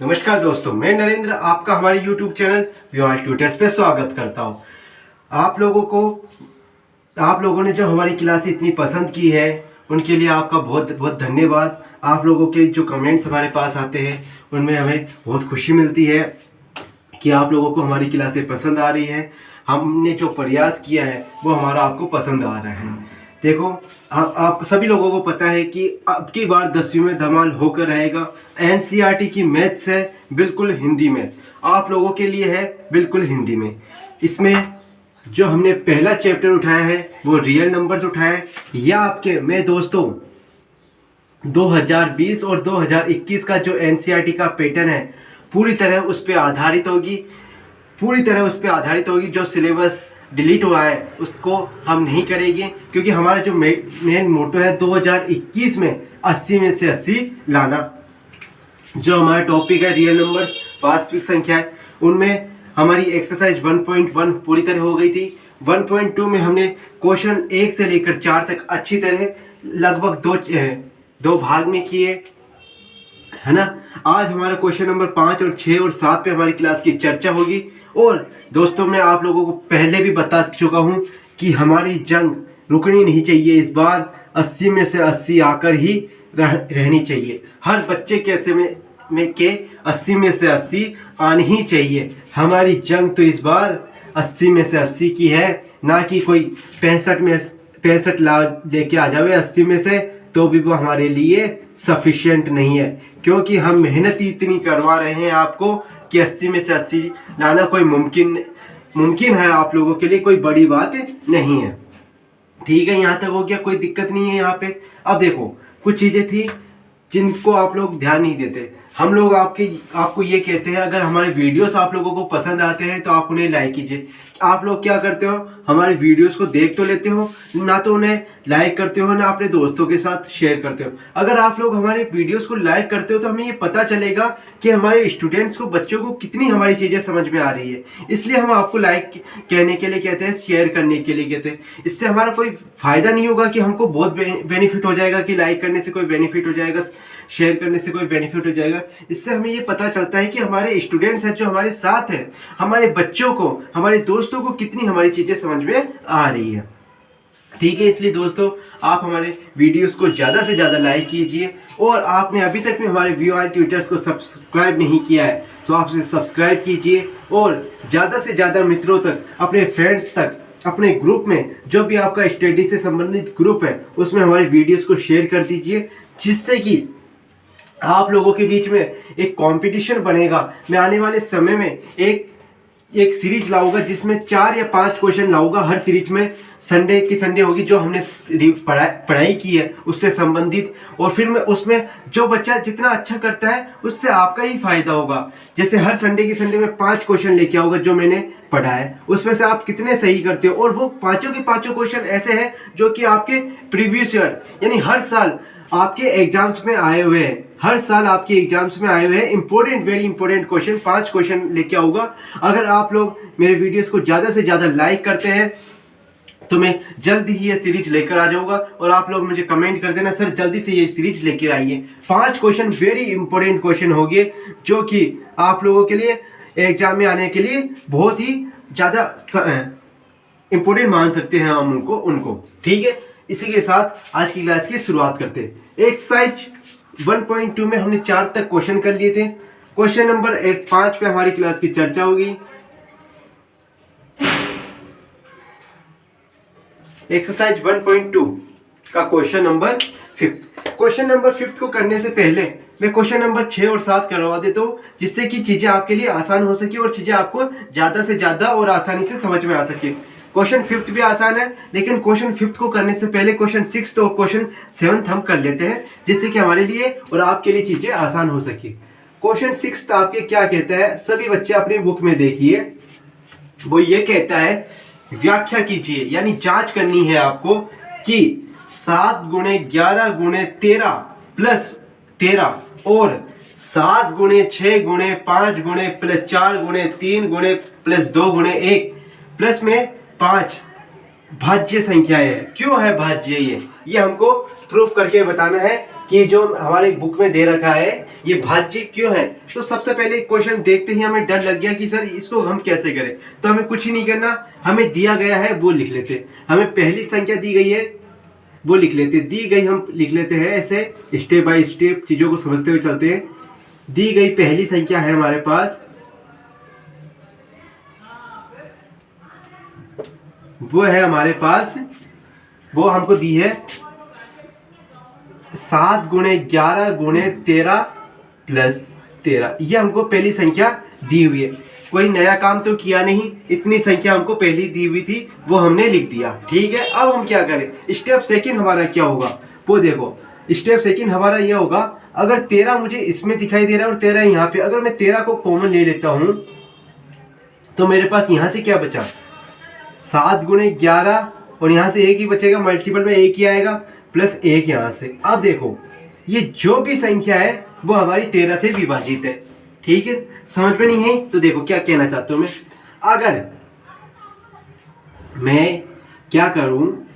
नमस्कार दोस्तों, मैं नरेंद्र आपका हमारे YouTube चैनल व्यूआर ट्यूटर्स पे स्वागत करता हूँ। आप लोगों ने जो हमारी क्लास इतनी पसंद की है उनके लिए आपका बहुत बहुत धन्यवाद। आप लोगों के जो कमेंट्स हमारे पास आते हैं उनमें हमें बहुत खुशी मिलती है कि आप लोगों को हमारी क्लासें पसंद आ रही हैं। हमने जो प्रयास किया है वो हमारा आपको पसंद आ रहा है। देखो, आप सभी लोगों को पता है कि अब की बार 10वीं में धमाल होकर रहेगा। एनसीईआरटी की मैथ्स है बिल्कुल हिंदी में, आप लोगों के लिए है बिल्कुल हिंदी में। इसमें जो हमने पहला चैप्टर उठाया है वो रियल नंबर्स उठाया है। यह आपके मैं दोस्तों 2020 और 2021 का जो एनसीईआरटी का पैटर्न है पूरी तरह उस पर आधारित होगी। जो सिलेबस डिलीट हुआ है उसको हम नहीं करेंगे, क्योंकि हमारा जो मेन मोटो है 2021 में 80 में से 80 लाना। जो हमारा टॉपिक है रियल नंबर्स, वास्तविक संख्या है, उनमें हमारी एक्सरसाइज 1.1 पूरी तरह हो गई थी। 1.2 में हमने क्वेश्चन 1 से लेकर 4 तक अच्छी तरह लगभग दो भाग में किए, है ना। आज हमारा क्वेश्चन नंबर 5 और 6 और 7 पे हमारी क्लास की चर्चा होगी। और दोस्तों, मैं आप लोगों को पहले भी बता चुका हूं कि हमारी जंग रुकनी नहीं चाहिए। इस बार 80 में से 80 आकर ही रहनी चाहिए। हर बच्चे के 80 में से 80 आनी ही चाहिए। हमारी जंग तो इस बार 80 में से 80 की है, ना कि कोई 65 ला लेके आ जावे 80 में से, तो भी वो हमारे लिए सफिशिएंट नहीं है। क्योंकि हम मेहनत इतनी करवा रहे हैं आपको कि 80 में से 80 लाना कोई मुमकिन है आप लोगों के लिए, कोई बड़ी बात नहीं है। ठीक है, यहाँ तक हो गया, कोई दिक्कत नहीं है यहाँ पे। अब देखो, कुछ चीज़ें थी जिनको आप लोग ध्यान नहीं देते। हम लोग आपको ये कहते हैं, अगर हमारे वीडियोस आप लोगों को पसंद आते हैं तो आप उन्हें लाइक कीजिए। आप लोग क्या करते हो, हमारे वीडियोस को देख तो लेते हो, ना तो उन्हें लाइक करते हो, ना अपने दोस्तों के साथ शेयर करते हो। अगर आप लोग हमारे वीडियोस को लाइक करते हो तो हमें ये पता चलेगा कि हमारे स्टूडेंट्स को, बच्चों को कितनी हमारी चीज़ें समझ में आ रही है। इसलिए हम आपको लाइक कहने के लिए कहते हैं, शेयर करने के लिए कहते हैं। इससे हमारा कोई फ़ायदा नहीं होगा कि हमको बहुत बेनिफिट हो जाएगा, कि लाइक करने से कोई बेनिफिट हो जाएगा, शेयर करने से कोई बेनिफिट हो जाएगा। इससे हमें ये पता चलता है कि हमारे स्टूडेंट्स हैं जो हमारे साथ हैं, हमारे बच्चों को, हमारे दोस्तों को कितनी हमारी चीज़ें समझ में आ रही है। ठीक है, इसलिए दोस्तों आप हमारे वीडियोस को ज़्यादा से ज़्यादा लाइक कीजिए। और आपने अभी तक भी हमारे व्यूआर ट्यूटर्स को सब्सक्राइब नहीं किया है तो आप उसे सब्सक्राइब कीजिए। और ज़्यादा से ज़्यादा मित्रों तक, अपने फ्रेंड्स तक, अपने ग्रुप में, जो भी आपका स्टडी से संबंधित ग्रुप है उसमें हमारे वीडियोस को शेयर कर दीजिए, जिससे कि आप लोगों के बीच में एक कंपटीशन बनेगा। मैं आने वाले समय में एक सीरीज लाऊंगा जिसमें 4 या 5 क्वेश्चन लाऊंगा। हर सीरीज में संडे की संडे होगी जो हमने पढ़ाई की है उससे संबंधित। और फिर मैं उसमें जो बच्चा जितना अच्छा करता है उससे आपका ही फायदा होगा। जैसे हर संडे की संडे में 5 क्वेश्चन लेके आऊंगा जो मैंने पढ़ा है, उसमें से आप कितने सही करते हो। और वो पांचों के पांचों क्वेश्चन ऐसे हैं जो कि आपके प्रीवियस ईयर, यानी हर साल आपके एग्जाम्स में आए हुए हैं, important, very important question, 5 question लेके आऊंगा। अगर आप लोग मेरे वीडियोस को ज़्यादा से ज़्यादा लाइक करते हैं तो मैं जल्दी ही ये सीरीज लेकर आ जाऊंगा। और आप लोग मुझे कमेंट कर देना, सर जल्दी से ये सीरीज लेकर आइए। 5 क्वेश्चन वेरी इंपॉर्टेंट क्वेश्चन होंगे जो कि आप लोगों के लिए एग्जाम में आने के लिए बहुत ही ज़्यादा इंपॉर्टेंट मान सकते हैं हम उनको। ठीक है, इसी के साथ आज की क्लास की शुरुआत करते हैं। एक्सरसाइज 1.2 में हमने 4 तक क्वेश्चन कर लिए थे। क्वेश्चन नंबर 5 पे हमारी क्लास की चर्चा होगी। एक्सरसाइज 1.2 का क्वेश्चन नंबर 5। क्वेश्चन नंबर 5 को करने से पहले मैं क्वेश्चन नंबर 6 और 7 करवा देता हूँ, जिससे कि चीज़ें आपके लिए आसान हो सके और चीज़ें आपको ज़्यादा से ज़्यादा और आसानी से समझ में आ सके। क्वेश्चन 5 भी आसान है, लेकिन क्वेश्चन 5 को करने से पहले क्वेश्चन 6 और क्वेश्चन 7 हम कर लेते हैं, जिससे कि हमारे लिए और आपके लिए चीज़ें आसान हो सके। क्वेश्चन 6 आपके क्या कहता है, सभी बच्चे अपनी बुक में देखिए। वो ये कहता है, व्याख्या कीजिए, यानी जांच करनी है आपको कि 7 गुणे 11 गुणे 13 प्लस 13 और 7 गुणे 6 गुणे 5 गुणे प्लस 4 गुणे 3 गुणे प्लस 2 गुणे 1 प्लस में 5 भाज्य संख्याएं है। क्यों है भाज्य ये हमको प्रूफ करके बताना है कि जो हमारे बुक में दे रखा है ये भाज्य क्यों है। तो सबसे पहले क्वेश्चन देखते ही हमें डर लग गया कि सर इसको हम कैसे करें। तो हमें कुछ ही नहीं करना, हमें दिया गया है वो लिख लेते। हमें पहली संख्या दी गई है वो लिख लेते, दी गई हम लिख लेते हैं। ऐसे स्टेप बाय स्टेप चीज़ों को समझते हुए चलते हैं। दी गई पहली संख्या है हमारे पास, वो है हमारे पास, वो हमको दी है 7 गुणे 11 गुणे 13 प्लस 13। ये हमको पहली संख्या दी हुई है। कोई नया काम तो किया नहीं, इतनी संख्या हमको पहली दी हुई थी वो हमने लिख दिया। ठीक है, अब हम क्या करें, स्टेप सेकंड हमारा क्या होगा वो देखो। स्टेप सेकंड हमारा ये होगा, अगर 13 मुझे इसमें दिखाई दे रहा है और 13 यहाँ पे, अगर मैं 13 को कॉमन ले लेता हूँ तो मेरे पास यहाँ से क्या बचा, 7 गुणे 11 और यहाँ से एक ही बचेगा, मल्टीपल में एक ही आएगा, प्लस एक यहाँ से। अब देखो ये जो भी संख्या है वो हमारी 13 से विभाजित है। ठीक है, समझ में नहीं है तो देखो क्या कहना चाहता हूँ मैं। अगर मैं क्या करूँ,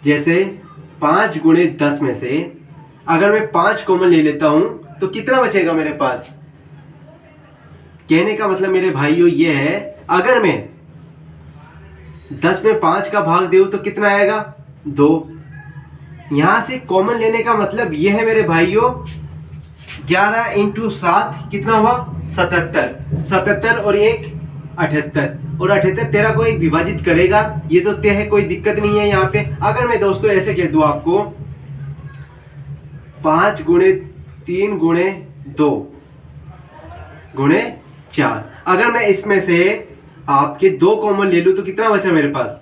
जैसे 5 गुणे 10 में से अगर मैं 5 कॉमन ले लेता हूँ तो कितना बचेगा मेरे पास। कहने का मतलब मेरे भाइयों ये है, अगर मैं 10 में 5 का भाग दूं तो कितना आएगा, 2। यहां से कॉमन लेने का मतलब ये है मेरे भाइयों, 11 इंटू 7 कितना हुआ, 77। 77 और 1 78, और 78 13 को एक विभाजित करेगा, ये तो तय है, कोई दिक्कत नहीं है यहाँ पे। अगर मैं दोस्तों ऐसे कह दूं आपको 5 गुणे 3 गुणे 2 गुणे 4, अगर मैं इसमें से आपके 2 कॉमन ले लूं तो कितना बचा मेरे पास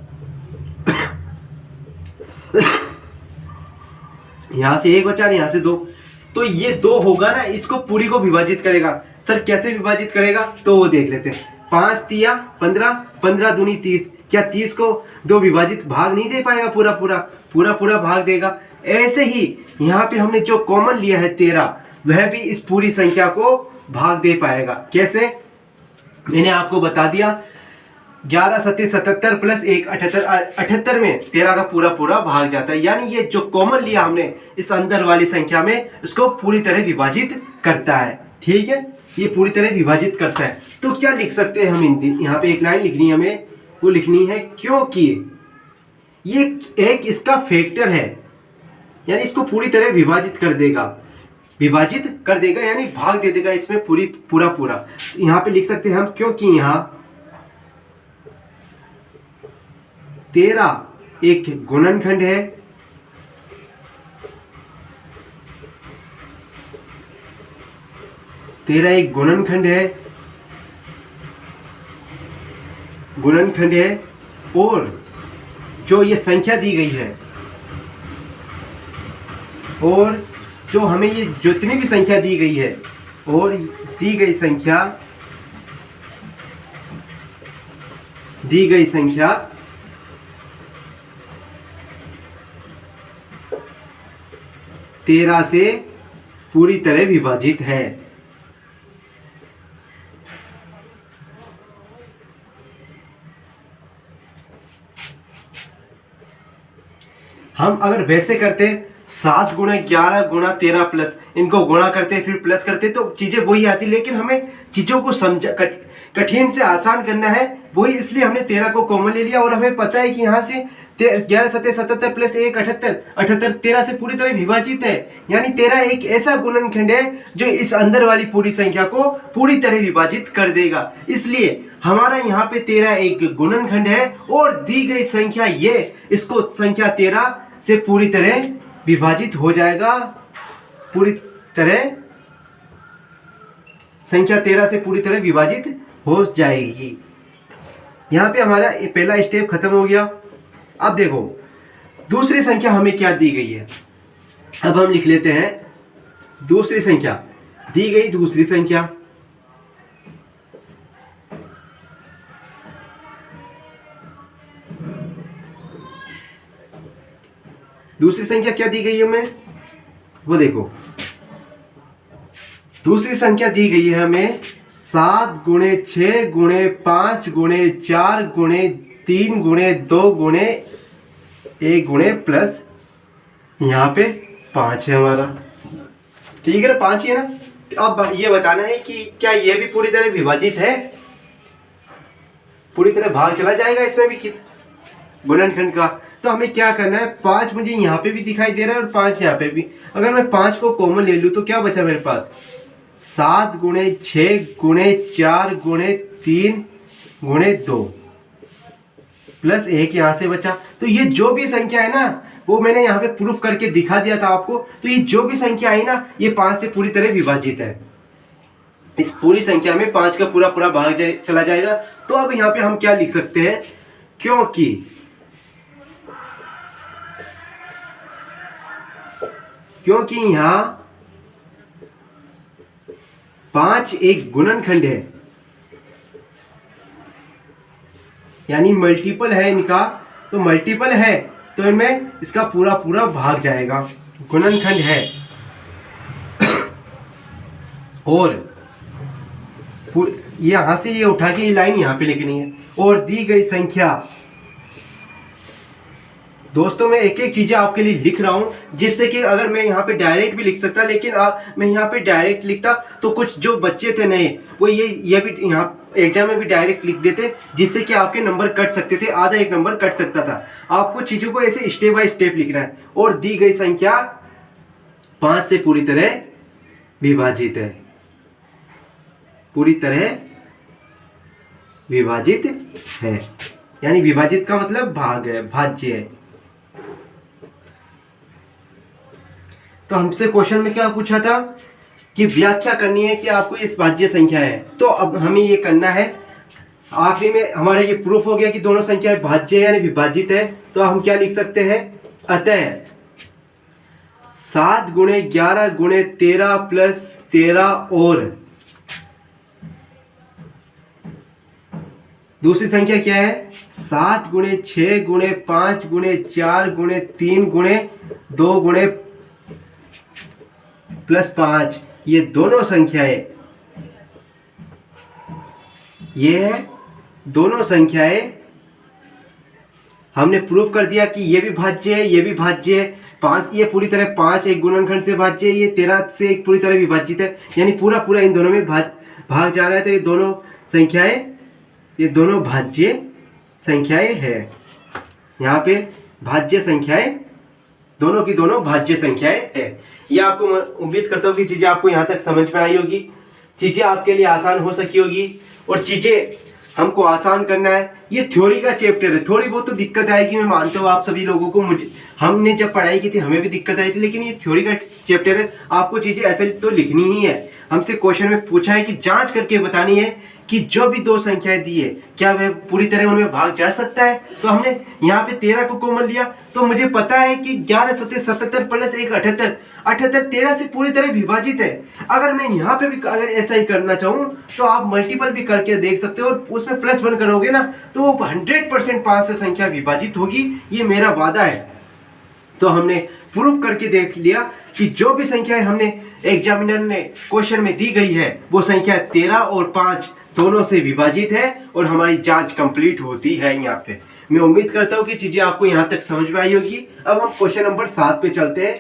यहां से 1 बचा, यहां से 2, तो ये 2 होगा ना, इसको पूरी को विभाजित करेगा। सर कैसे विभाजित करेगा तो वो देख लेते हैं। 5 तिया 15, 15 दूनी 30, क्या 30 को 2 विभाजित भाग नहीं दे पाएगा, पूरा भाग देगा। ऐसे ही यहाँ पे हमने जो कॉमन लिया है 13, वह भी इस पूरी संख्या को भाग दे पाएगा। कैसे, मैंने आपको बता दिया, 11 सत्ते 77 प्लस 1 78, 78 में 13 का पूरा भाग जाता है। यानी ये जो कॉमन लिया हमने इस अंदर वाली संख्या में, उसको पूरी तरह विभाजित करता है। ठीक है, ये पूरी तरह विभाजित करता है। तो क्या लिख सकते हैं हम हिंदी, यहाँ पे एक लाइन लिखनी है हमें, वो लिखनी है क्योंकि ये एक इसका फैक्टर है, यानी इसको पूरी तरह विभाजित कर देगा, यानी भाग दे देगा इसमें पूरा। यहाँ पे लिख सकते हैं हम, क्योंकि यहाँ 13 एक गुणनखंड है, गुणनखंड है, और जो ये संख्या दी गई है, और जो हमें ये जितनी भी संख्या दी गई है, और दी गई संख्या 13 से पूरी तरह विभाजित है। हम अगर वैसे करते 7 गुणा 11 गुणा 13 प्लस, इनको गुणा करते फिर प्लस करते तो चीजें वही आती, लेकिन हमें चीजों को समझा कठिन से आसान करना है, वही इसलिए हमने 13 को कॉमन ले लिया। और हमें पता है कि यहाँ से 11 सत्ते 77 प्लस 1 78 13 से पूरी तरह विभाजित है। यानी 13 एक ऐसा गुणनखंड है जो इस अंदर वाली पूरी संख्या को पूरी तरह विभाजित कर देगा। इसलिए हमारा यहाँ पे 13 एक गुणनखंड है, और दी गई संख्या ये, इसको संख्या 13 से पूरी तरह विभाजित हो जाएगा, संख्या 13 से पूरी तरह विभाजित हो जाएगी। यहाँ पे हमारा पहला स्टेप खत्म हो गया। अब देखो दूसरी संख्या हमें क्या दी गई है, अब हम लिख लेते हैं दूसरी संख्या दी गई। दूसरी संख्या क्या दी गई है हमें, वो देखो। दूसरी संख्या दी गई है हमें 7 गुणे 6 गुणे 5 गुणे 4 गुणे 3 गुणे 2 गुणे 1 गुणे प्लस यहाँ पे 5 है हमारा, ठीक है ना, 5 ही है ना। अब ये बताना है कि क्या ये भी पूरी तरह विभाजित है, पूरी तरह भाग चला जाएगा इसमें भी किस गुणनखंड का। तो हमें क्या करना है, 5 मुझे यहाँ पे भी दिखाई दे रहा है और 5 यहाँ पे भी। अगर मैं 5 को कॉमन ले लूँ तो क्या बचा मेरे पास, 7 गुणे 6 गुणे 4 गुणे 3 गुणे 2 प्लस 1 यहाँ से बचा। तो ये जो भी संख्या है ना, वो मैंने यहाँ पे प्रूफ करके दिखा दिया था आपको। तो ये जो भी संख्या आई ना, ये 5 से पूरी तरह विभाजित है। इस पूरी संख्या में 5 का पूरा पूरा भाग चला जाएगा। तो अब यहाँ पे हम क्या लिख सकते हैं, क्योंकि यहाँ 5 एक गुणनखंड है, यानी मल्टीपल है इनका, तो मल्टीपल है तो इनमें इसका पूरा पूरा भाग जाएगा, गुणनखंड है। और यहां से ये उठा के ये लाइन यहां पे लिखनी है। और दी गई संख्या, दोस्तों मैं एक एक चीजें आपके लिए लिख रहा हूं, जिससे कि अगर मैं यहाँ पे डायरेक्ट भी लिख सकता, लेकिन मैं यहाँ पे डायरेक्ट लिखता तो कुछ जो बच्चे थे नए, वो ये भी यहाँ एग्जाम में भी डायरेक्ट लिख देते, जिससे कि आपके नंबर कट सकते थे, आधा एक नंबर कट सकता था। आपको चीजों को ऐसे स्टेप बाय स्टेप लिखना है। और दी गई संख्या 5 से पूरी तरह विभाजित है, पूरी तरह विभाजित है, यानी विभाजित का मतलब भाग है, भाज्य है। तो हमसे क्वेश्चन में क्या पूछा था कि व्याख्या करनी है कि आपको इस भाज्य संख्या है। तो अब हमें ये करना है, आखिरी में हमारा ये प्रूफ हो गया कि दोनों संख्याएं भाज्य यानी विभाजित है। तो हम क्या लिख सकते हैं, अतः 7 गुणे 11 गुणे 13 प्लस 13 और दूसरी संख्या क्या है, 7 गुणे 6 गुणे 5 गुणे 4 गुणे 3 गुणे 2 गुणे प्लस 5, ये दोनों संख्याएं, ये दोनों संख्याएं हमने प्रूफ कर दिया कि ये भी भाज्य है, ये भी भाज्य है। 5 ये पूरी तरह 5 एक गुणनखंड से भाज्य है, ये 13 से एक पूरी तरह विभाजित है, यानी पूरा पूरा इन दोनों में भाग जा रहा है। तो ये दोनों संख्याएं, ये दोनों भाज्य संख्याएं है। यहाँ पे भाज्य संख्याएं, दोनों की दोनों भाज्य संख्याएं है। ये आपको उम्मीद करता हूँ कि चीजें आपको यहाँ तक समझ में आई होगी, चीजें आपके लिए आसान हो सकी होगी। और चीजें हमको आसान करना है, ये थ्योरी का चैप्टर है, थोड़ी बहुत तो दिक्कत आएगी, मैं मानता हूँ आप सभी लोगों को। हमने जब पढ़ाई की थी हमें भी दिक्कत आई थी, लेकिन ये थ्योरी का चैप्टर है, आपको चीजें ऐसे तो लिखनी ही है। हमसे क्वेश्चन में पूछा है कि जांच करके बतानी है कि जो भी दो संख्याएं दी है क्या वह पूरी तरह उनमें भाग जा सकता है। तो हमने यहाँ पे 13 को कॉमन लिया, तो मुझे पता है कि 11 7 77 प्लस 1 78, 78 13 से पूरी तरह विभाजित है। अगर मैं यहाँ पे भी अगर ऐसा ही करना चाहूँ तो आप मल्टीपल भी करके देख सकते हो, और उसमें +1 करोगे ना तो वो 100% 5 से संख्या विभाजित होगी, ये मेरा वादा है। तो हमने प्रूफ करके देख लिया कि जो भी संख्याएं हमने एग्जामिनर ने क्वेश्चन में दी गई है वो संख्या 13 और 5 दोनों से विभाजित है, और हमारी जांच कंप्लीट होती है। यहाँ पे मैं उम्मीद करता हूँ कि चीजें आपको यहाँ तक समझ में आई होगी। अब हम क्वेश्चन नंबर 7 पे चलते हैं।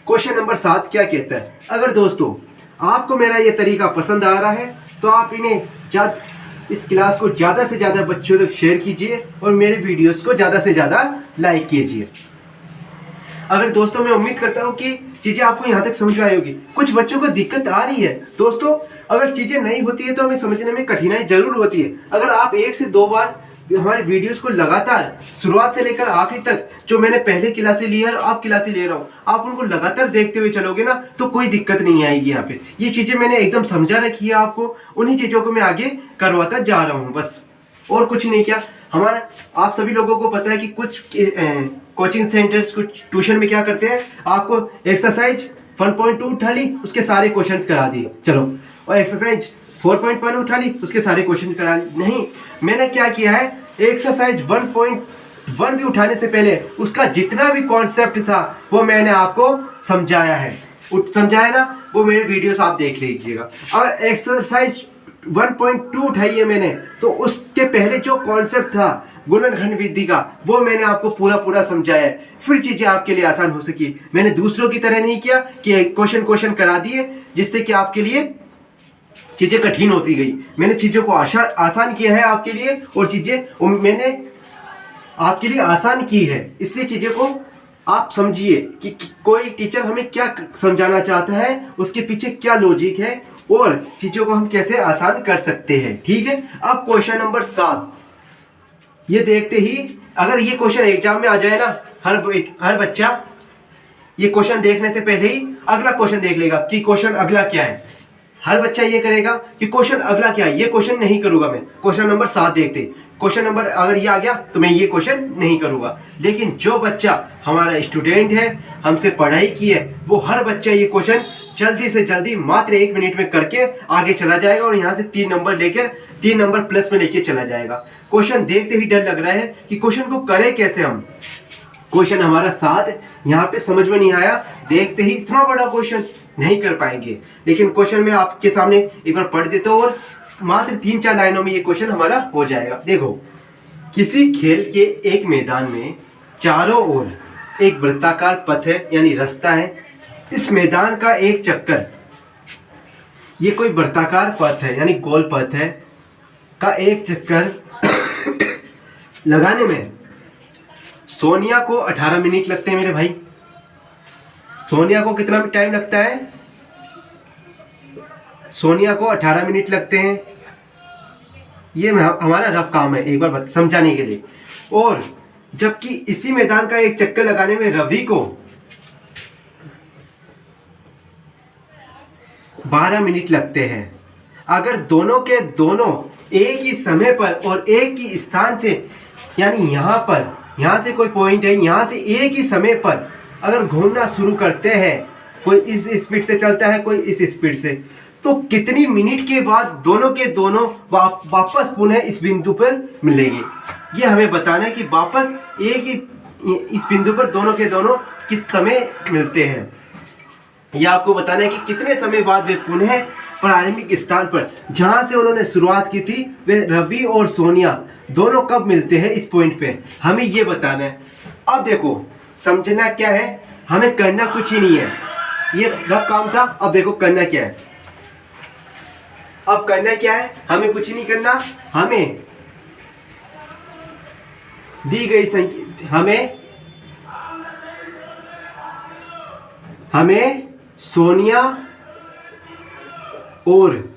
क्वेश्चन नंबर 7 क्या कहता है, अगर दोस्तों आपको मेरा ये तरीका पसंद आ रहा है तो आप इस क्लास को ज़्यादा से ज़्यादा बच्चों तक शेयर कीजिए और मेरे वीडियोस को ज़्यादा से ज़्यादा लाइक कीजिए। अगर दोस्तों मैं उम्मीद करता हूँ कि चीज़ें आपको यहाँ तक समझ में आई होगी। कुछ बच्चों को दिक्कत आ रही है दोस्तों, अगर चीज़ें नहीं होती है तो हमें समझने में कठिनाई जरूर होती है। अगर आप 1 से 2 बार हमारे वीडियोस को लगातार शुरुआत से लेकर आखिरी तक, जो मैंने पहले क्लासें ली है और अब क्लासें ले रहा हूँ, आप उनको लगातार देखते हुए चलोगे ना तो कोई दिक्कत नहीं आएगी। यहाँ पे ये चीज़ें मैंने एकदम समझा रखी है आपको, उन्हीं चीज़ों को मैं आगे करवाता जा रहा हूँ बस, और कुछ नहीं। क्या हमारा आप सभी लोगों को पता है कि कुछ कोचिंग सेंटर्स, कुछ ट्यूशन में क्या करते हैं, आपको एक्सरसाइज 1.2 उठा ली, उसके सारे क्वेश्चंस करा दिए, चलो, और एक्सरसाइज 4.1 उठा ली, उसके सारे क्वेश्चन करा ली। नहीं, मैंने क्या किया है, एक्सरसाइज 1.1 भी उठाने से पहले उसका जितना भी कॉन्सेप्ट था वो मैंने आपको समझाया है, समझाया ना, वो मेरे वीडियोस आप देख लीजिएगा। और एक्सरसाइज 1.2 उठाई है मैंने, तो उसके पहले जो कॉन्सेप्ट था गुणनखंड विधि का वो मैंने आपको पूरा समझाया है, फिर चीजें आपके लिए आसान हो सकी। मैंने दूसरों की तरह नहीं किया कि क्वेश्चन करा दिए जिससे कि आपके लिए चीजें कठिन होती गई। मैंने चीजों को आसान किया है आपके लिए, और चीजें मैंने आपके लिए आसान की है, इसलिए चीजें को आप समझिए कि कोई टीचर हमें क्या समझाना चाहता है, उसके पीछे क्या लॉजिक है, और चीजों को हम कैसे आसान कर सकते हैं। ठीक है, अब क्वेश्चन नंबर 7 ये देखते ही, अगर ये क्वेश्चन एग्जाम में आ जाए ना, हर बच्चा ये क्वेश्चन देखने से पहले ही अगला क्वेश्चन देख लेगा कि क्वेश्चन अगला क्या है। हर बच्चा ये करेगा कि क्वेश्चन अगला क्या है, ये क्वेश्चन नहीं करूंगा मैं। क्वेश्चन नंबर 7 देखते, क्वेश्चन नंबर अगर ये आ गया तो मैं ये क्वेश्चन नहीं करूंगा। लेकिन जो बच्चा हमारा स्टूडेंट है, हमसे पढ़ाई की है, वो हर बच्चा ये क्वेश्चन जल्दी से जल्दी मात्र 1 मिनट में करके आगे चला जाएगा, और यहाँ से 3 नंबर लेकर 3 नंबर प्लस में लेके चला जाएगा। क्वेश्चन देखते ही डर लग रहा है कि क्वेश्चन को करें कैसे हम। क्वेश्चन हमारा 7 यहाँ पे समझ में नहीं आया, देखते ही इतना बड़ा क्वेश्चन नहीं कर पाएंगे। लेकिन क्वेश्चन में आपके सामने एक बार पढ़ देता हूँ, और मात्र 3-4 लाइनों में ये क्वेश्चन हमारा हो जाएगा। देखो, किसी खेल के एक मैदान में चारों ओर एक वृत्ताकार पथ है, यानी रास्ता है। इस मैदान का एक चक्कर, ये कोई वृत्ताकार पथ है यानी गोल पथ है, का एक चक्कर लगाने में सोनिया को 18 मिनट लगते हैं। मेरे भाई, सोनिया को कितना टाइम लगता है? सोनिया को 18 मिनट लगते हैं। ये हमारा रफ काम है, एक बार समझाने के लिए। और जबकि इसी मैदान का एक चक्कर लगाने में रवि को 12 मिनट लगते हैं। अगर दोनों के दोनों एक ही समय पर और एक ही स्थान से, यानी यहाँ से कोई पॉइंट है, यहाँ से एक ही समय पर अगर घूमना शुरू करते हैं, कोई इस स्पीड से चलता है, कोई इस स्पीड से, तो कितनी मिनट के बाद दोनों के दोनों वापस पुनः इस बिंदु पर मिलेंगे। ये हमें बताना है कि वापस एक ही इस बिंदु पर दोनों के दोनों किस समय मिलते हैं। यह आपको बताना है कि कितने समय बाद वे पुनः प्रारंभिक स्थान पर जहां से उन्होंने शुरुआत की थी, वे रवि और सोनिया दोनों कब मिलते हैं इस पॉइंट पे, हमें ये बताना है। अब देखो, समझना क्या है, हमें करना कुछ ही नहीं है, ये रफ काम था। अब देखो करना क्या है, अब करना क्या है, हमें कुछ नहीं करना। हमें दी गई संख्या, हमें सोनिया और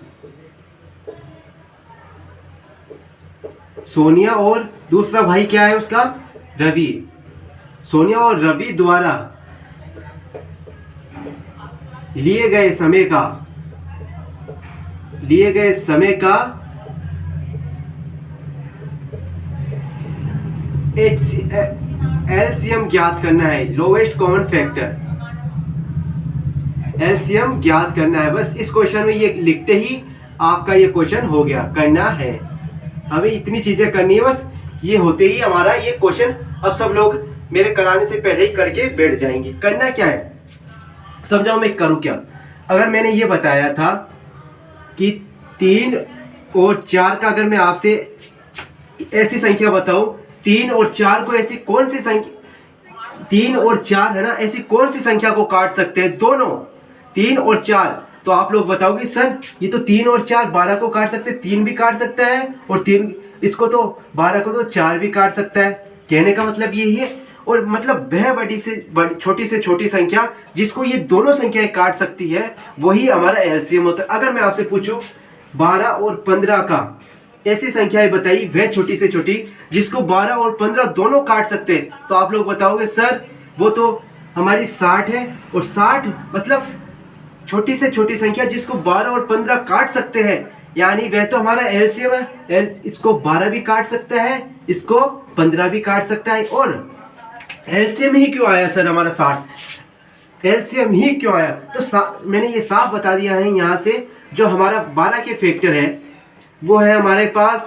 दूसरा भाई क्या है उसका, रवि। सोनिया और रवि द्वारा लिए गए समय का एलसीएम ज्ञात करना है, लोवेस्ट कॉमन फैक्टर एलसीएम ज्ञात करना है। बस इस क्वेश्चन में ये लिखते ही आपका ये क्वेश्चन हो गया, करना है। हमें इतनी चीजें करनी है, बस ये होते ही हमारा ये क्वेश्चन अब सब लोग मेरे कराने से पहले ही करके बैठ जाएंगे। करना क्या है, समझाओ मैं करूँ क्या। अगर मैंने ये बताया था कि 3 और 4 का, अगर मैं आपसे ऐसी संख्या बताऊं, 3 और 4 को ऐसी कौन सी संख्या, 3 और 4 है ना, ऐसी कौन सी संख्या को काट सकते हैं दोनों, 3 और 4, तो आप लोग बताओगे सर ये तो 3 और 4 12 को काट सकते हैं, 3 भी काट सकता है, और 3 इसको तो 12 को तो 4 भी काट सकता है। कहने का मतलब यही है। और मतलब वह बड़ी से छोटी संख्या जिसको ये दोनों संख्याएं काट सकती है, वही हमारा एलसीएम होता है। अगर मैं आपसे पूछूं 12 और 15 का, ऐसी संख्याएं बताइए वह छोटी से छोटी जिसको 12 और 15 दोनों काट सकते हैं, तो आप लोग बताओगे सर वो तो हमारी 60 है। और 60 मतलब छोटी से छोटी संख्या जिसको 12 और 15 काट सकते हैं, यानी वह तो हमारा एलसीएम है। इसको 12 भी काट सकता है, इसको 15 भी काट सकता है। और एलसीएम ही क्यों आया सर हमारा 60, एलसीएम ही क्यों आया, तो मैंने ये साफ बता दिया है। यहाँ से जो हमारा 12 के फैक्टर है वो है हमारे पास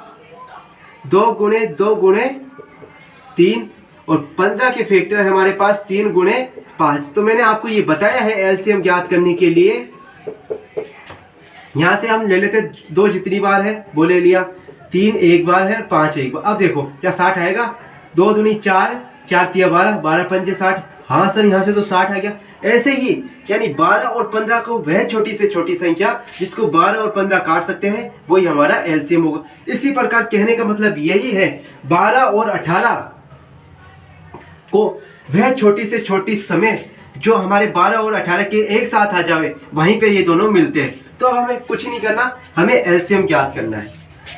2 गुणे 2 गुणे 3, और 15 के फैक्टर है हमारे पास 3 गुणे 5। तो मैंने आपको ये बताया है एलसीएम ज्ञात करने के लिए यहाँ से हम ले लेते 2 जितनी बार है वो ले लिया, 3 एक बार है, 5 एक बार। अब देखो क्या 60 आएगा, 2 दूनी 4, 4 तिया 12, 12 पंजे 60। हाँ सर यहाँ से तो 60 आ गया। ऐसे ही यानी 12 और 15 को वह छोटी से छोटी संख्या जिसको 12 और 15 काट सकते हैं वही हमारा एलसीएम होगा। इसी प्रकार कहने का मतलब यही है 12 और 18 को वह छोटी से छोटी समय जो हमारे 12 और 18 के एक साथ आ जावे वहीं पे ये दोनों मिलते हैं। तो अब हमें कुछ नहीं करना, हमें एलसीएम ज्ञात करना है।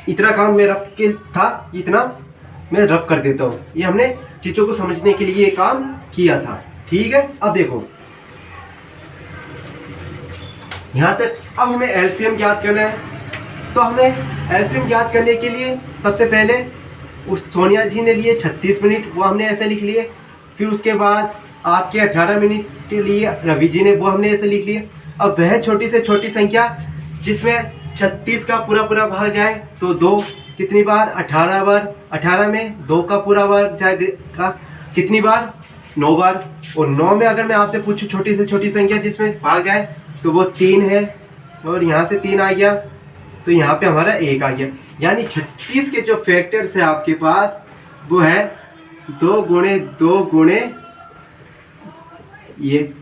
इतना काम मेरा के था, इतना मैं रफ कर देता हूँ। ये हमने चीज़ों को समझने के लिए ये काम किया था, ठीक है। अब देखो यहाँ तक। अब हमें एलसीएम ज्ञात करना है। तो हमें एलसीएम ज्ञात करने के लिए सबसे पहले उस सोनिया जी ने लिए 36 मिनट, वो हमने ऐसे लिख लिए। फिर उसके बाद आपके 18 मिनट के लिए रवि जी ने, वो हमने ऐसे लिख लिए। अब वह छोटी से छोटी संख्या जिसमें 36 का पूरा पूरा भाग जाए तो 2 कितनी बार, 18 बार। 18 में 2 का पूरा बार जाएगा कितनी बार, 9 बार। और 9 में अगर मैं आपसे पूछूं छोटी से छोटी संख्या जिसमें भाग जाए तो वो 3 है। और यहाँ से 3 आ गया तो यहाँ पे हमारा 1 आ गया। यानी 36 के जो फैक्टर्स है आपके पास वो है 2 गुणे 2 गुणे ये।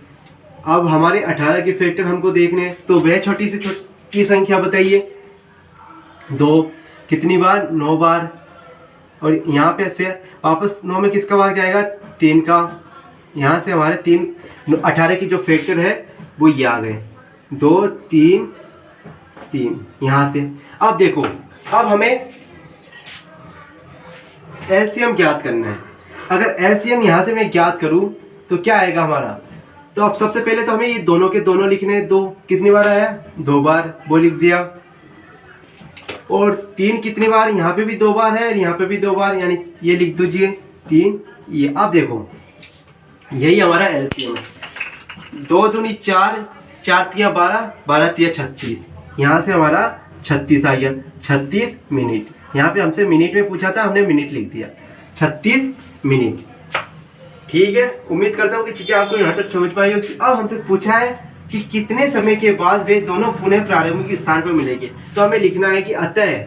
अब हमारे 18 के फैक्टर हमको देखने हैं तो वह छोटी से छोटी संख्या बताइए। 2 कितनी बार, 9 बार। और यहाँ पे से वापस 9 में किसका भाग जाएगा, 3 का। यहाँ से हमारे 3 18 की जो फैक्टर है वो ये आ गए, 2 3 3 यहाँ से। अब देखो अब हमें एलसीएम ज्ञात करना है। अगर एलसीएम यहाँ से मैं ज्ञात करूँ तो क्या आएगा हमारा। तो अब सबसे पहले तो हमें ये दोनों के दोनों लिखने हैं। 2 कितनी बार आया, 2 बार, वो लिख दिया। और 3 कितनी बार, यहाँ पे भी 2 बार है और यहाँ पे भी 2 बार, यानी ये लिख दीजिए 3 ये। अब देखो यही हमारा एलसीएम है। 2 दूनी 4, 4 तिया 12, 12 तिया 36। यहाँ से हमारा 36 आ गया, 36 मिनट। यहाँ पे हमसे मिनट में पूछा था, हमने मिनट लिख दिया, 36 मिनट। ठीक है, उम्मीद करता हूँ कि चीज़ें आपको यहाँ तक समझ पाई होगी। अब हमसे पूछा है कि कितने समय के बाद वे दोनों पुनः प्रारंभिक स्थान पर मिलेंगे। तो हमें लिखना है कि अतः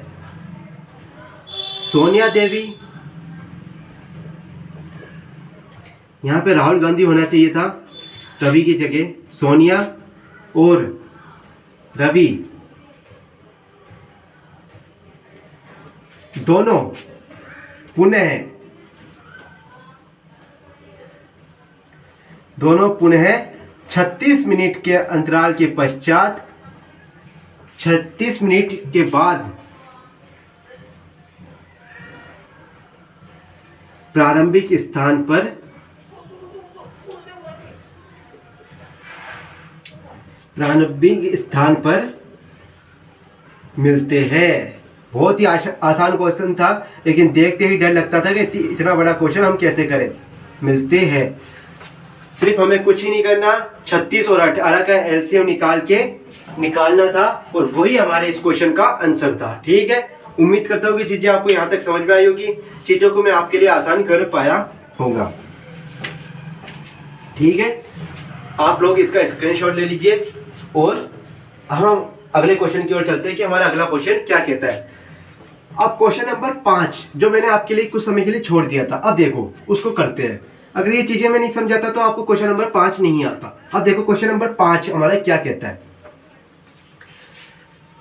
सोनिया देवी, यहाँ पे राहुल गांधी होना चाहिए था रवि की जगह, सोनिया और रवि दोनों पुनः 36 मिनट के अंतराल के पश्चात 36 मिनट के बाद प्रारंभिक स्थान पर मिलते हैं। बहुत ही आसान क्वेश्चन था, लेकिन देखते ही डर लगता था कि इतना बड़ा क्वेश्चन हम कैसे करें। मिलते हैं, सिर्फ हमें कुछ ही नहीं करना, 36 और 18 का एलसीएम निकालना था और वही हमारे इस क्वेश्चन का आंसर था। ठीक है, उम्मीद करता हूँ कि चीज़ें आपको यहाँ तक समझ में आई होगी। चीज़ों को मैं आपके लिए आसान कर पाया होगा। ठीक है, आप लोग इसका स्क्रीनशॉट ले लीजिए और हम अगले क्वेश्चन की ओर चलते हैं कि हमारा अगला क्वेश्चन क्या कहता है। अब क्वेश्चन नंबर 5 जो मैंने आपके लिए कुछ समय के लिए छोड़ दिया था, अब देखो उसको करते हैं। अगर ये चीजें मैं नहीं समझाता तो आपको क्वेश्चन नंबर 5 नहीं आता। अब देखो क्वेश्चन नंबर 5 हमारा क्या कहता है।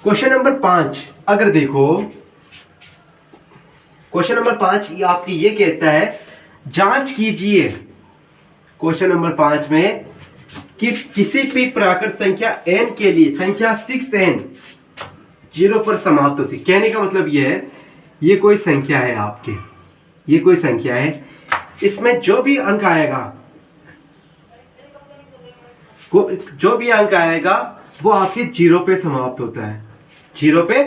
क्वेश्चन नंबर 5 अगर देखो, क्वेश्चन नंबर 5 आपकी ये कहता है जांच कीजिए क्वेश्चन नंबर 5 में कि किसी भी प्राकृत संख्या n के लिए संख्या 6n 0 पर समाप्त होती। कहने का मतलब ये है, ये कोई संख्या है आपके, ये कोई संख्या है, इसमें जो भी अंक आएगा वो आपके 0 पे समाप्त होता है, 0 पे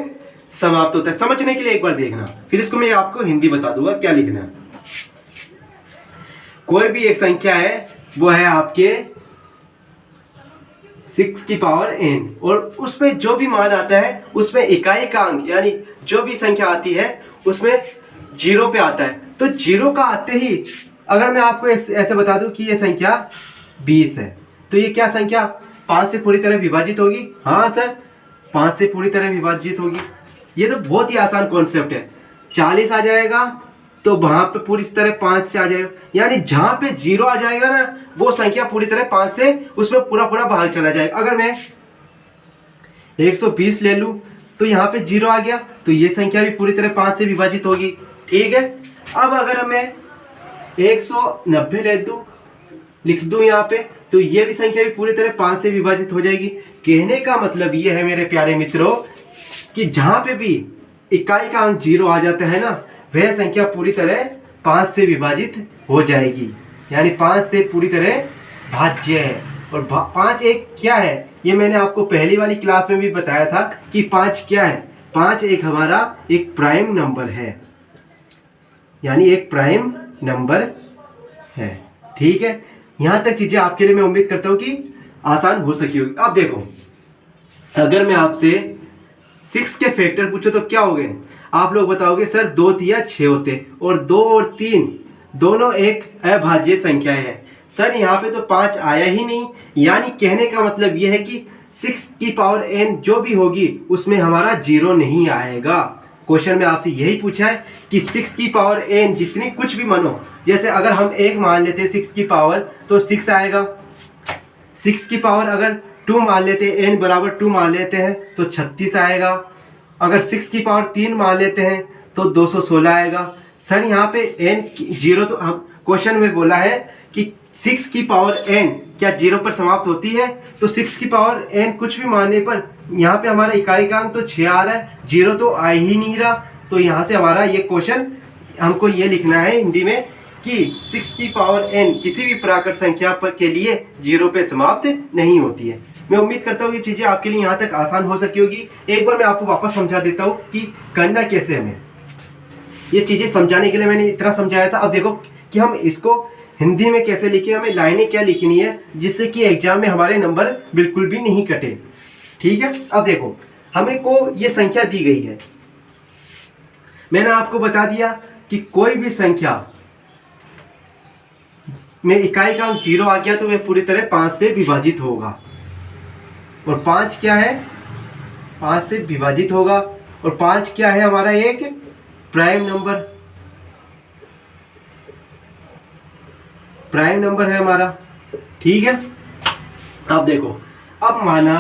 समाप्त होता है। समझने के लिए एक बार देखना, फिर इसको मैं आपको हिंदी बता दूंगा क्या लिखना है। कोई भी एक संख्या है वो है आपके 6 की पावर n और उसमें जो भी मान आता है उसमें इकाई का अंक यानी जो भी संख्या आती है उसमें 0 पे आता है। तो 0 का आते ही अगर मैं आपको ऐसे बता दूं कि ये संख्या 20 है तो ये क्या संख्या 5 से पूरी तरह विभाजित होगी। हाँ सर, 5 से पूरी तरह विभाजित होगी। ये तो बहुत ही आसान कॉन्सेप्ट है। 40 आ जाएगा तो वहां पे पूरी तरह 5 से आ जाएगा, यानी जहां पे 0 आ जाएगा ना वो संख्या पूरी तरह 5 से उसमें पूरा पूरा भाग चला जाएगा। अगर मैं 120 ले लूं तो यहाँ पे 0 आ गया तो ये संख्या भी पूरी तरह 5 से विभाजित होगी। ठीक है, अब अगर मैं 190 ले दूं, लिख दूं यहाँ पे, तो ये भी संख्या भी पूरी तरह 5 से विभाजित हो जाएगी। कहने का मतलब ये है मेरे प्यारे मित्रों कि जहां पे भी इकाई का अंक 0 आ जाता है ना, वह संख्या पूरी तरह 5 से विभाजित हो जाएगी, यानी 5 से पूरी तरह भाज्य है। और 5 एक क्या है, ये मैंने आपको पहली वाली क्लास में भी बताया था कि 5 क्या है। 5 एक हमारा एक प्राइम नंबर है, यानी एक प्राइम नंबर है। ठीक है, यहां तक चीजें आपके लिए मैं उम्मीद करता हूं कि आसान हो सकी होगी। अब देखो, अगर मैं आपसे 6 के फैक्टर पूछो तो क्या हो गए, आप लोग बताओगे सर 2 तिया 6 होते, और 2 और 3 दोनों एक अभाज्य संख्याएं हैं। सर यहाँ पे तो 5 आया ही नहीं, यानी कहने का मतलब यह है कि 6 की पावर n जो भी होगी उसमें हमारा 0 नहीं आएगा। क्वेश्चन में आपसे यही पूछा है कि 6 की पावर n जितनी कुछ भी मानो, जैसे अगर हम 1 मान लेते हैं 6 की पावर तो 6 आएगा। 6 की पावर अगर 2 मान लेते हैं, n बराबर 2 मान लेते हैं तो 36 आएगा। अगर 6 की पावर 3 मान लेते हैं तो 216 आएगा। सर यहाँ पे n 0 तो हम क्वेश्चन में बोला है कि 6 की पावर n क्या 0 पर समाप्त होती है, तो 6 की पावर n कुछ भी मानने पर यहाँ पे हमारा इकाई का अंक तो 6 आ रहा है, 0 तो आ ही नहीं रहा। तो यहाँ से हमारा ये क्वेश्चन हमको ये लिखना है हिंदी में कि 6 की पावर n किसी भी प्राकृत संख्या पर के लिए 0 पे समाप्त नहीं होती है। मैं उम्मीद करता हूँ ये चीज़ें आपके लिए यहाँ तक आसान हो सकी होगी। एक बार मैं आपको वापस समझा देता हूँ कि करना कैसे हमें। ये चीज़ें समझाने के लिए मैंने इतना समझाया था। अब देखो कि हम इसको हिंदी में कैसे लिखें, हमें लाइनें क्या लिखनी है जिससे कि एग्जाम में हमारे नंबर बिल्कुल भी नहीं कटे। ठीक है, अब देखो हमें को ये संख्या दी गई है, मैंने आपको बता दिया कि कोई भी संख्या में इकाई का अंक 0 आ गया तो वह पूरी तरह 5 से विभाजित होगा। और 5 क्या है, 5 से विभाजित होगा। और 5 क्या है, हमारा एक प्राइम नंबर, प्राइम नंबर है हमारा। ठीक है, अब देखो, अब माना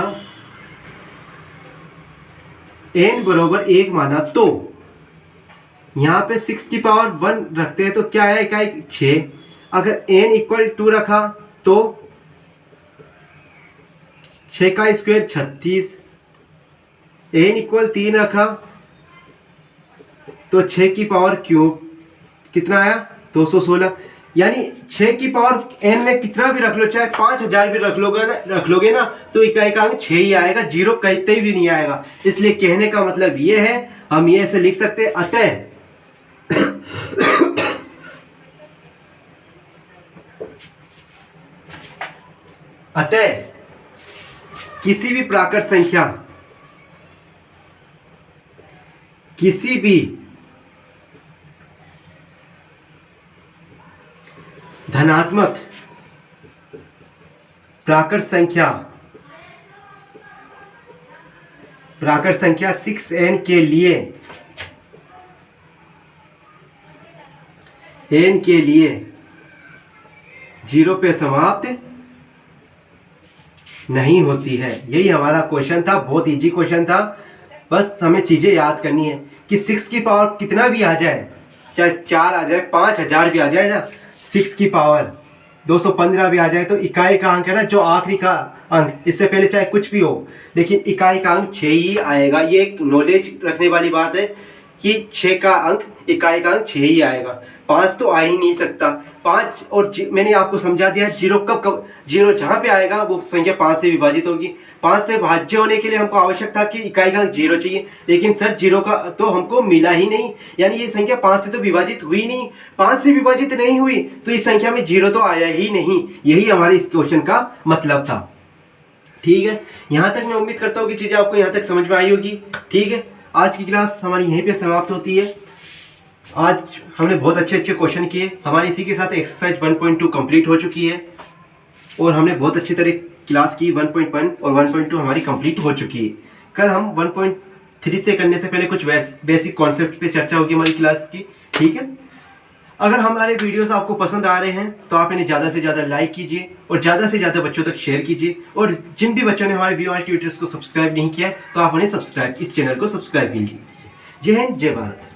n बराबर 1 माना तो यहाँ पे 6 की पावर 1 रखते हैं तो क्या है इकाई 6। अगर n इक्वल 2 रखा तो 6 का स्क्वायर 36, n इक्वल 3 रखा तो 6 की पावर क्यूब कितना आया 216। यानी 6 की पावर n में कितना भी रख लो, चाहे 5000 भी रख लोगे ना तो इकाई का अंक 6 ही आएगा, 0 कहीं भी नहीं आएगा। इसलिए कहने का मतलब ये है, हम ये ऐसे लिख सकते हैं, अतः किसी भी प्राकृत संख्या, किसी भी धनात्मक प्राकृत संख्या 6n के लिए n के लिए 0 पे समाप्त नहीं होती है। यही हमारा क्वेश्चन था, बहुत इजी क्वेश्चन था। बस हमें चीजें याद करनी है कि 6 की पावर कितना भी आ जाए, चाहे 4 आ जाए, 5000 भी आ जाए ना, 6 की पावर 215 भी आ जाए तो इकाई का अंक है ना, जो आखिरी का अंक, इससे पहले चाहे कुछ भी हो लेकिन इकाई का अंक 6 ही आएगा। ये एक नॉलेज रखने वाली बात है कि 6 का अंक, इकाई का अंक 6 ही आएगा, 5 तो आ ही नहीं सकता। 5 और मैंने आपको समझा दिया 0 कब 0 जहाँ पे आएगा वो संख्या 5 से विभाजित होगी। 5 से भाज्य होने के लिए हमको आवश्यक था कि इकाई का अंक 0 चाहिए, लेकिन सर 0 का तो हमको मिला ही नहीं, यानी ये संख्या 5 से तो विभाजित हुई नहीं। 5 से विभाजित नहीं हुई तो इस संख्या में 0 तो आया ही नहीं। यही हमारे इस क्वेश्चन का मतलब था। ठीक है, यहाँ तक मैं उम्मीद करता हूँ कि चीज़ें आपको यहाँ तक समझ में आई होगी। ठीक है, आज की क्लास हमारी यहीं पे समाप्त होती है। आज हमने बहुत अच्छे क्वेश्चन किए, हमारी इसी के साथ एक्सरसाइज 1.2 कंप्लीट हो चुकी है और हमने बहुत अच्छी तरह क्लास की। 1.1 और 1.2 हमारी कंप्लीट हो चुकी है। कल हम 1.3 से करने से पहले कुछ बेसिक कॉन्सेप्ट पे चर्चा होगी हमारी क्लास की, ठीक है। अगर हमारे वीडियोस आपको पसंद आ रहे हैं तो आप इन्हें ज़्यादा से ज़्यादा लाइक कीजिए और ज़्यादा से ज़्यादा बच्चों तक शेयर कीजिए, और जिन भी बच्चों ने हमारे वीआर ट्यूटर्स को सब्सक्राइब नहीं किया है तो आप उन्हें इस चैनल को सब्सक्राइब कीजिए। जय हिंद, जय भारत।